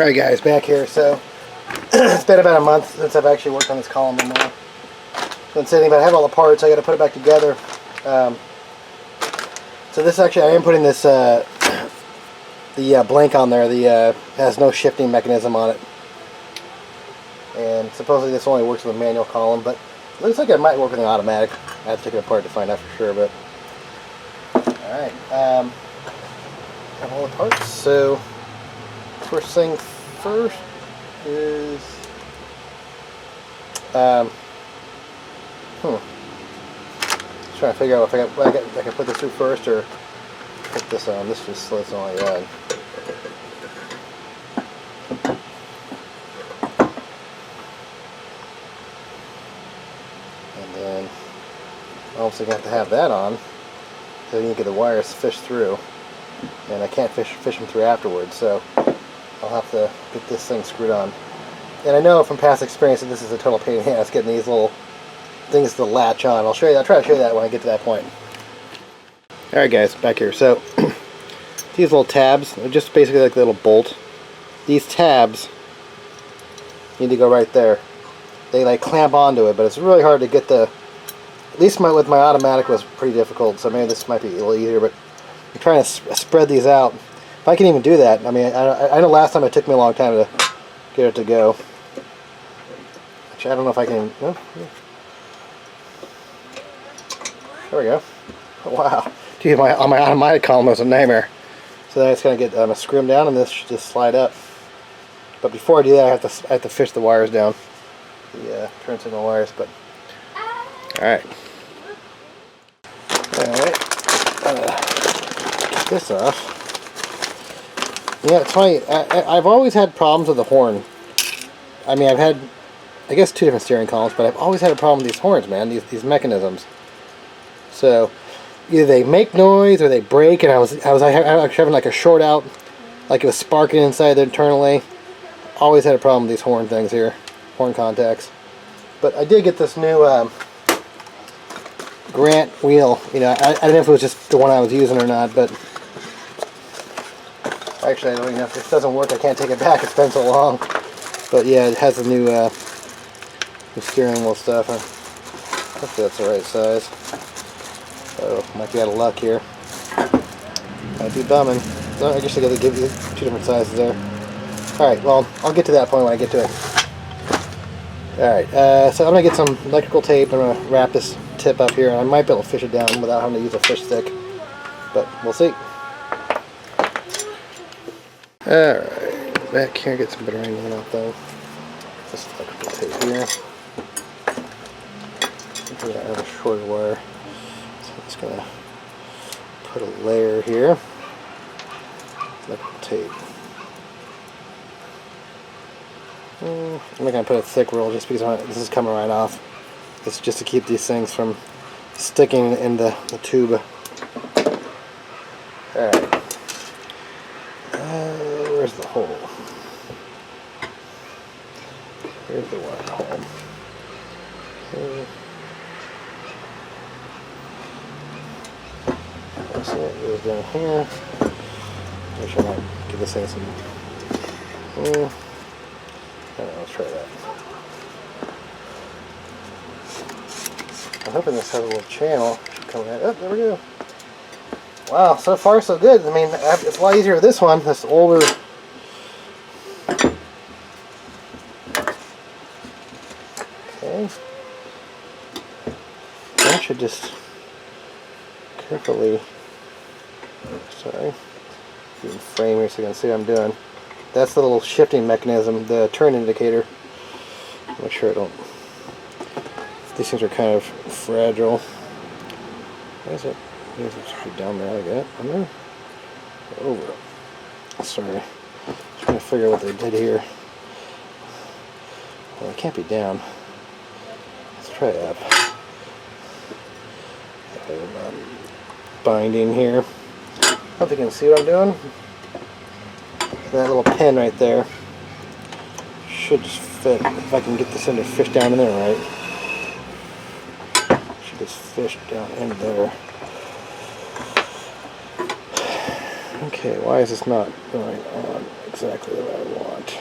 Alright guys, back here. So it's been about a month since I've actually worked on this column anymore. Been sitting, but I have all the parts. I got to put it back together. So this actually, I am putting this the blank on there. The has no shifting mechanism on it, and supposedly this only works with a manual column, but it looks like it might work with an automatic. I have to take it apart to find out for sure. But all right, have all the parts. So first thing first is just trying to figure out if I can put this through first or put this on. This just slits on my rod. And then obviously going to have that on, so you can get the wires fished through, and I can't fish them through afterwards. So I'll have to get this thing screwed on. And I know from past experience that this is a total pain in the ass getting these little things to latch on. I'll try to show you that when I get to that point. Alright guys, back here. So these little tabs are just basically like a little bolt. These tabs need to go right there. They like clamp onto it, but it's really hard to get the, at least with my automatic was pretty difficult, so maybe this might be a little easier, but I'm trying to spread these out. If I can even do that, I mean, I know last time it took me a long time to get it to go. Actually, I don't know if I can. No? There we go. Wow. Dude, on my automatic column was a nightmare. So then it's going to get screw them down, and this should just slide up. But before I do that, I have to fish the wires down. The turn signal wires. But all right. Get this off. Yeah, it's funny. I've always had problems with the horn. I mean, I've had, I guess, 2 different steering columns, but I've always had a problem with these horns, man. These mechanisms. So either they make noise or they break, and I was actually having like a short out, like it was sparking inside internally. Always had a problem with these horn things here, horn contacts. But I did get this new Grant wheel. You know, I don't know if it was just the one I was using or not, but actually I don't even know if this doesn't work. I can't take it back. It's been so long. But yeah, it has the new steering wheel stuff. Hopefully that's the right size. So might be out of luck here. Might be bumming. So I guess I got to give you 2 different sizes there. Alright, well, I'll get to that point when I get to it. Alright, so I'm going to get some electrical tape. I'm going to wrap this tip up here, and I might be able to fish it down without having to use a fish stick. But we'll see. Alright, back here, get some better angle out though. Just electrical tape here. I have a shorter wire. So I'm just going to put a layer here. Electrical tape. I'm not going to put a thick roll just because this is coming right off. This is just to keep these things from sticking in the tube. Alright. Where's the hole? Here's the wire hole. So it goes down here. Make sure I might give this thing some. I don't know, let's try that. I'm hoping this has a little channel. Should come in. Oh, there we go. Wow, so far so good. I mean, it's a lot easier with this one. This older. Okay. I should just carefully. Sorry. Even frame here so you can see what I'm doing. That's the little shifting mechanism, the turn indicator. Make sure I don't. These things are kind of fragile. Why is it? Maybe it should be down there like that. Under? Over. Sorry. Trying to figure out what they did here. Well, it can't be down. Let's try it up. Binding here. Hope you can see what I'm doing. That little pin right there should just fit. If I can get this into fish down in there right. Should just fish down in there. Okay. Okay, why is this not going on exactly what I want?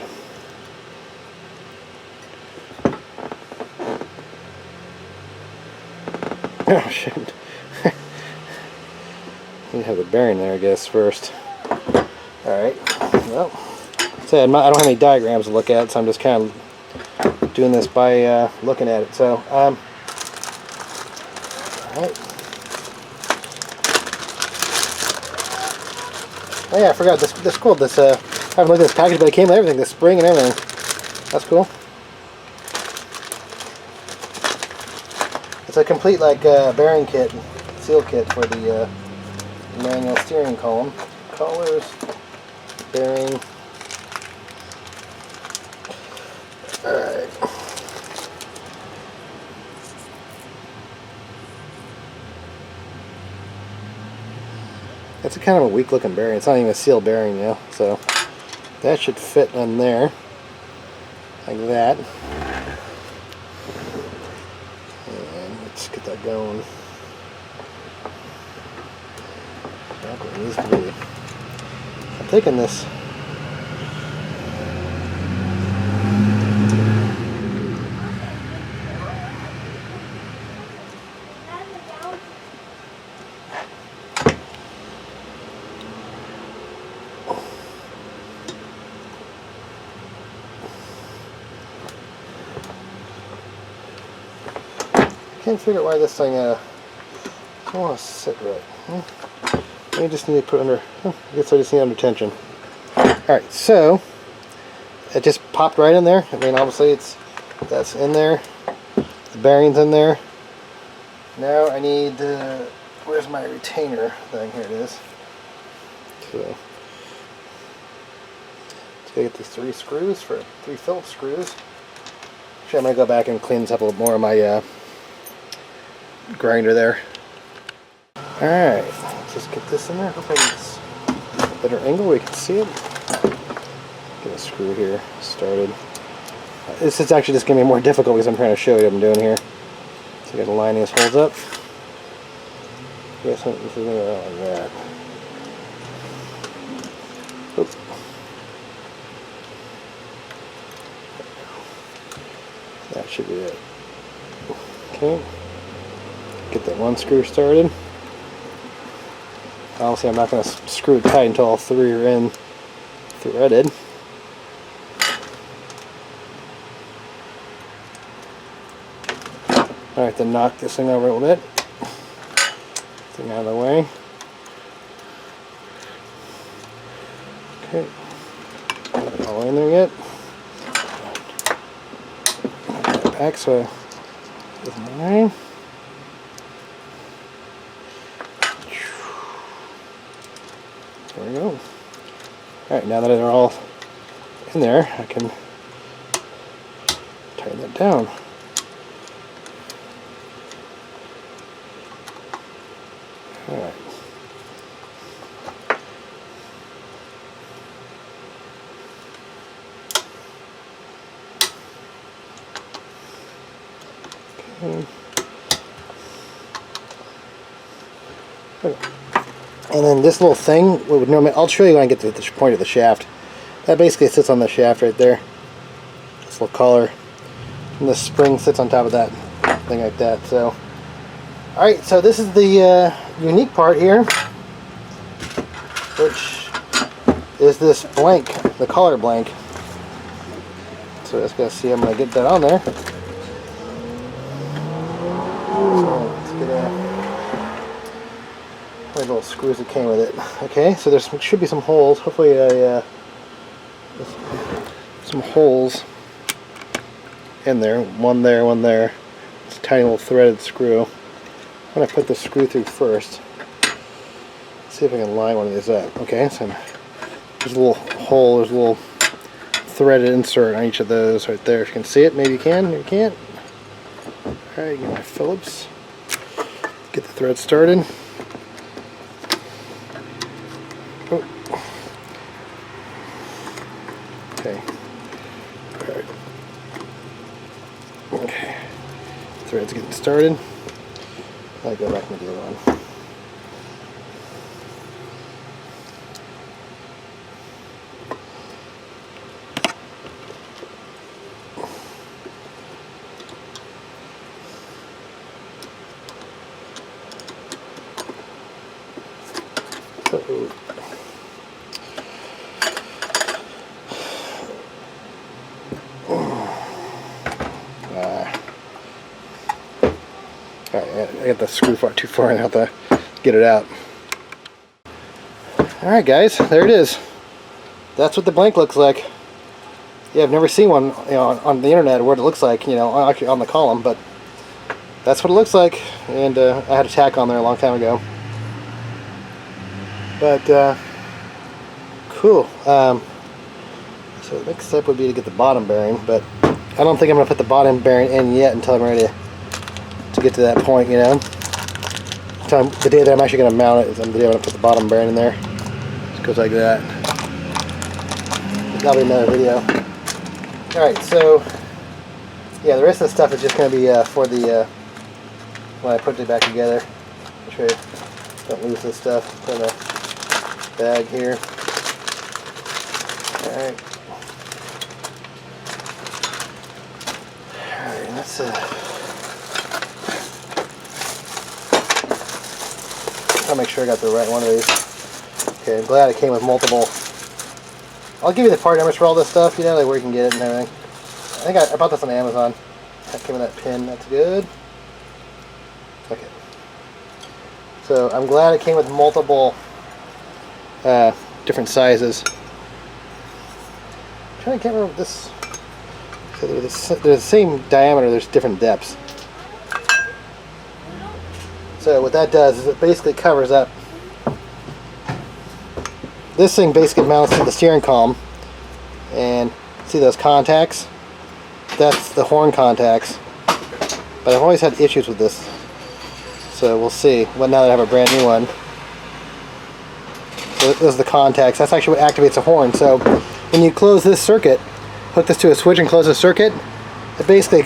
Oh shit. You have the bearing there, I guess, first. Alright, well, so I don't have any diagrams to look at, so I'm just kind of doing this by looking at it. So, alright. Oh yeah, I forgot, this cool, I haven't looked at this package, but it came with everything, the spring and everything. That's cool. It's a complete, like, bearing kit, seal kit for the manual steering column. Collars, bearing. Alright. It's a kind of a weak looking bearing. It's not even a sealed bearing, you know, so that should fit on there. Like that. And let's get that going. That's what it needs to be. I'm taking this. Can't figure out why this thing I don't want to sit right. I just need to put it under. I guess I just need it under tension. Alright, so it just popped right in there. I mean, obviously that's in there. The bearing's in there. Now I need where's my retainer thing? Here it is. So let's go get these 3 screws for 3 Phillips screws. Actually, I'm gonna go back and clean this up a little more of my grinder there. Alright, let's just get this in there. Hopefully it's a better angle where you can see it. Get a screw here started. This is actually just going to be more difficult because I'm trying to show you what I'm doing here. So I got to line these holes up. Yes, this is going to go like that. Oops. That should be it. Okay. Get that one screw started. Obviously I'm not going to screw it tight until all 3 are in threaded. Alright, then knock this thing over a little bit. Thing out of the way. Okay. Not all in there yet. Back so with mine. There we go. Alright, now that they're all in there, I can tighten that down. Alright. Okay. And then this little thing, would normally, I'll show you when I get to the point of the shaft. That basically sits on the shaft right there. This little collar. And the spring sits on top of that thing like that. So, alright, so this is the unique part here, which is this blank, the collar blank. So let's go see, I'm going to get that on there. So let's get little screws that came with it. Okay, so there should be some holes. Hopefully, some holes in there. One there, one there. It's a tiny little threaded screw. I'm going to put the screw through first. Let's see if I can line one of these up. Okay, so there's a little hole. There's a little threaded insert on each of those right there. If you can see it, maybe you can, maybe you can't. Alright, get my Phillips. Get the thread started. Oh. Okay. Alright. Okay. Thread's getting started. I'll go back and do the other one. Alright, I got the screw far too far and I have to get it out. Alright guys, there it is. That's what the blank looks like. Yeah, I've never seen one, you know, on the internet what it looks like, you know, actually on the column, but that's what it looks like. And I had a tack on there a long time ago. But cool. So the next step would be to get the bottom bearing, but I don't think I'm going to put the bottom bearing in yet until I'm ready to get to that point, you know. So the day that I'm actually going to mount it is the day I'm going to put the bottom bearing in there. Just goes like that. That'll be another video. Alright, so yeah, the rest of the stuff is just going to be for the when I put it back together. Make sure you don't lose this stuff. Put in a bag here. Alright. Alright, that's I'll make sure I got the right one of these. Okay, I'm glad it came with multiple. I'll give you the part numbers for all this stuff, you know, like where you can get it and everything. I think I bought this on Amazon. That came with that pin, that's good. Okay. So I'm glad it came with multiple different sizes. I can't remember this. So they're the same diameter, there's different depths. So what that does is it basically covers up. This thing basically mounts to the steering column, and see those contacts? That's the horn contacts. But I've always had issues with this, so we'll see. Well, now that I have a brand new one. So those are the contacts. That's actually what activates the horn. So when you close this circuit, hook this to a switch and close the circuit, it basically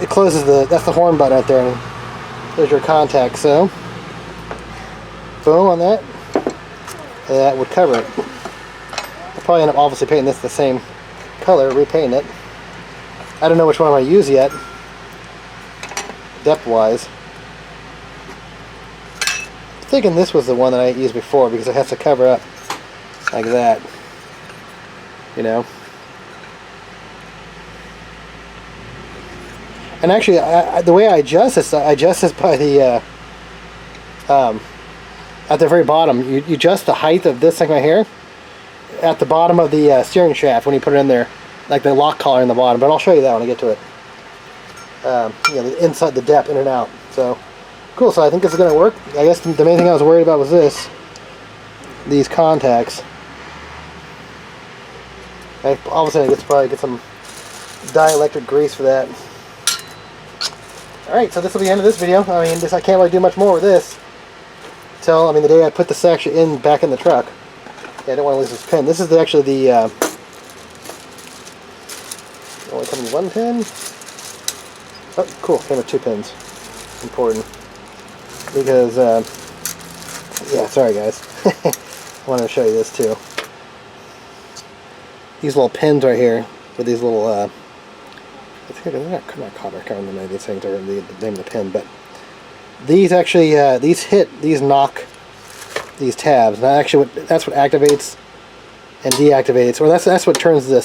closes that's the horn button right there. And there's your contact. So boom on that. And that would cover it. I'll probably end up obviously painting this the same color, repainting it. I don't know which one I'm going to use yet, depth wise. I'm thinking this was the one that I used before because it has to cover up like that, you know. And actually, the way I adjust this by the at the very bottom. You adjust the height of this thing right here at the bottom of the steering shaft when you put it in there, like the lock collar in the bottom. But I'll show you that when I get to it. You know, the inside, the depth, in and out. So cool. So I think this is going to work. I guess the main thing I was worried about was these contacts. Obviously, I guess probably get some dielectric grease for that. Alright, so this will be the end of this video. I mean, I can't really do much more with this till, I mean, the day I put the section back in the truck. Yeah, I don't want to lose this pin. This is actually the only comes one pin. Oh, cool, came with 2 pins. Important. Because, yeah, sorry guys. I wanted to show you this too. These little pins right here, with these little, I think they're not copper, I can't remember the name of these things, or the name of the pin, but these actually, these knock these tabs. And actually, that's what activates and deactivates, or that's what turns the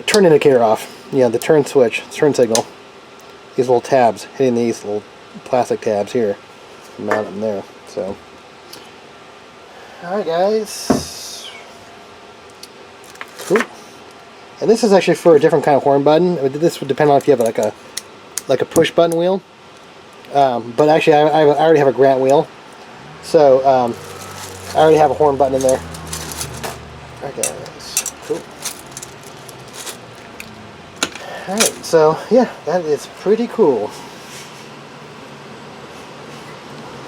turn indicator off. You know, the turn switch, turn signal. These little tabs, hitting these little plastic tabs here, mount them there. So, all right, guys. Cool. And this is actually for a different kind of horn button. This would depend on if you have like a push button wheel. But actually, I already have a Grant wheel, so I already have a horn button in there. Alright guys, cool. Alright, so yeah, that is pretty cool.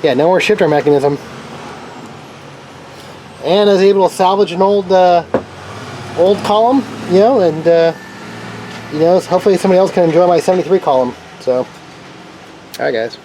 Yeah, no more shifter mechanism. And I was able to salvage an old column, you know, and you know, hopefully somebody else can enjoy my 73 column. So, alright guys.